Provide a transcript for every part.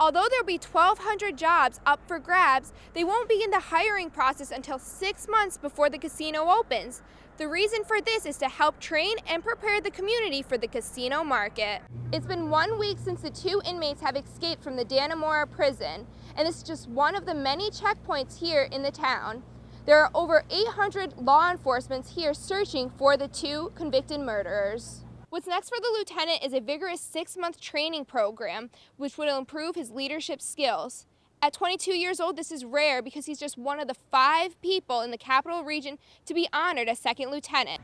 Although there'll be 1,200 jobs up for grabs, they won't begin the hiring process until 6 months before the casino opens. The reason for this is to help train and prepare the community for the casino market. It's been 1 week since the 2 inmates have escaped from the Dannemora prison, and this is just one of the many checkpoints here in the town. There are over 800 law enforcement here searching for the 2 convicted murderers. What's next for the lieutenant is a vigorous 6-month training program, which will improve his leadership skills. At 22 years old, this is rare because he's just one of the 5 people in the Capital Region to be honored as second lieutenant.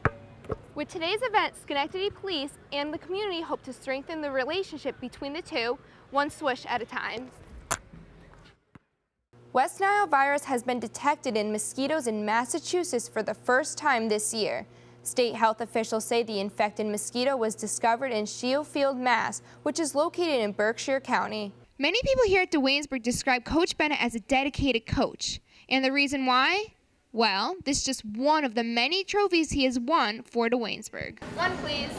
With today's event, Schenectady Police and the community hope to strengthen the relationship between the 2, one swish at a time. West Nile virus has been detected in mosquitoes in Massachusetts for the first time this year. State health officials say the infected mosquito was discovered in Shielfield, Mass., which is located in Berkshire County. Many people here at DeWaynesburg describe Coach Bennett as a dedicated coach. And the reason why? Well, this is just one of the many trophies he has won for DeWaynesburg. One, please.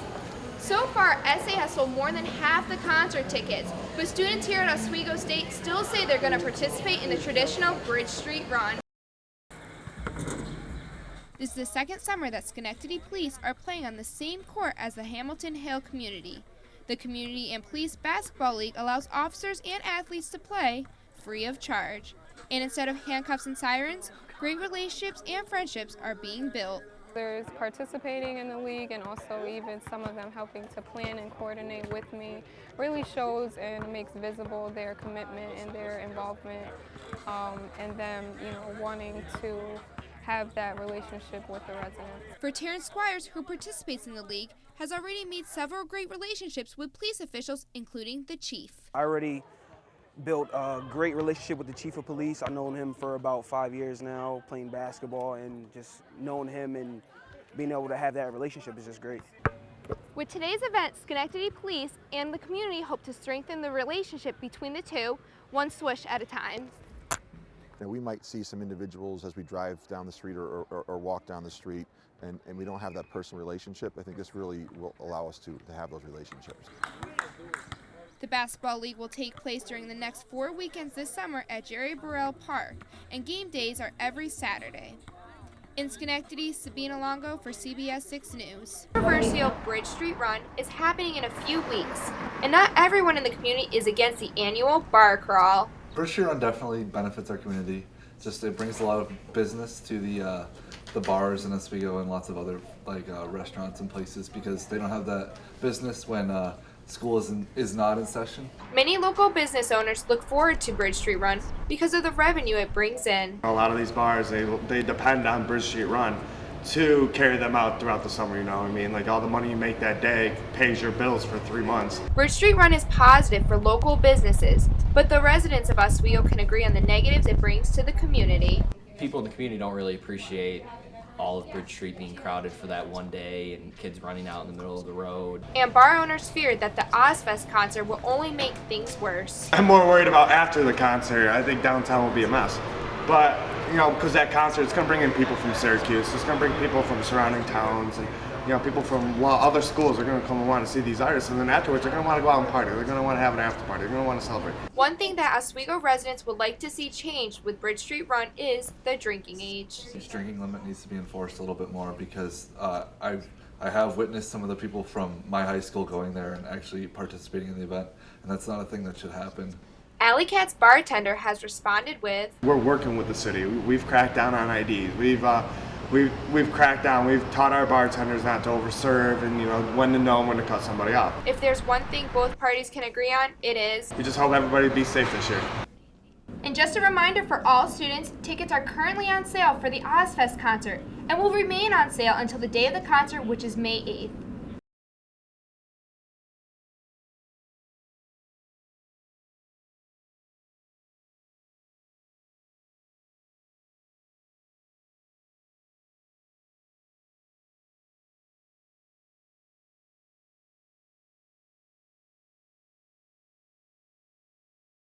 So far, SA has sold more than half the concert tickets, but students here at Oswego State still say they're going to participate in the traditional Bridge Street Run. This is the second summer that Schenectady Police are playing on the same court as the Hamilton Hill community. The Community and Police Basketball League allows officers and athletes to play free of charge. And instead of handcuffs and sirens, great relationships and friendships are being built. There's participating in the league and also even some of them helping to plan and coordinate with me really shows and makes visible their commitment and their involvement and them, wanting to have that relationship with the residents. For Terrence Squires, who participates in the league, has already made several great relationships with police officials, including the chief. I already built a great relationship with the chief of police. I've known him for about 5 years now, playing basketball, and just knowing him and being able to have that relationship is just great. With today's event, Schenectady Police and the community hope to strengthen the relationship between the 2, one swish at a time. We might see some individuals as we drive down the street or walk down the street, and we don't have that personal relationship. I think this really will allow us to have those relationships. The Basketball League will take place during the next 4 weekends this summer at Jerry Burrell Park, and game days are every Saturday. In Schenectady, Sabina Longo for CBS 6 News. The controversial Bridge Street Run is happening in a few weeks, and not everyone in the community is against the annual bar crawl. Bridge Street Run definitely benefits our community. Just it brings a lot of business to the bars in Oswego and lots of other restaurants and places because they don't have that business when school is not in session. Many local business owners look forward to Bridge Street Run because of the revenue it brings in. A lot of these bars, they depend on Bridge Street Run to carry them out throughout the summer, Like all the money you make that day pays your bills for 3 months. Bridge Street Run is positive for local businesses, but the residents of Oswego can agree on the negatives it brings to the community. People in the community don't really appreciate all of Bridge Street being crowded for that one day and kids running out in the middle of the road. And bar owners fear that the Ozfest concert will only make things worse. I'm more worried about after the concert. I think downtown will be a mess. But, because that concert, it's going to bring in people from Syracuse. It's going to bring people from surrounding towns. And, people from other schools are going to come and want to see these artists. And then afterwards, they're going to want to go out and party. They're going to want to have an after party. They're going to want to celebrate. One thing that Oswego residents would like to see changed with Bridge Street Run is the drinking age. This drinking limit needs to be enforced a little bit more because I have witnessed some of the people from my high school going there and actually participating in the event. And that's not a thing that should happen. Alley Cat's bartender has responded with, "We're working with the city. We've cracked down on IDs. We've cracked down. We've taught our bartenders not to overserve and when to know and when to cut somebody off." If there's one thing both parties can agree on, it is. We just hope everybody be safe this year. And just a reminder for all students, tickets are currently on sale for the Ozfest concert and will remain on sale until the day of the concert, which is May 8th.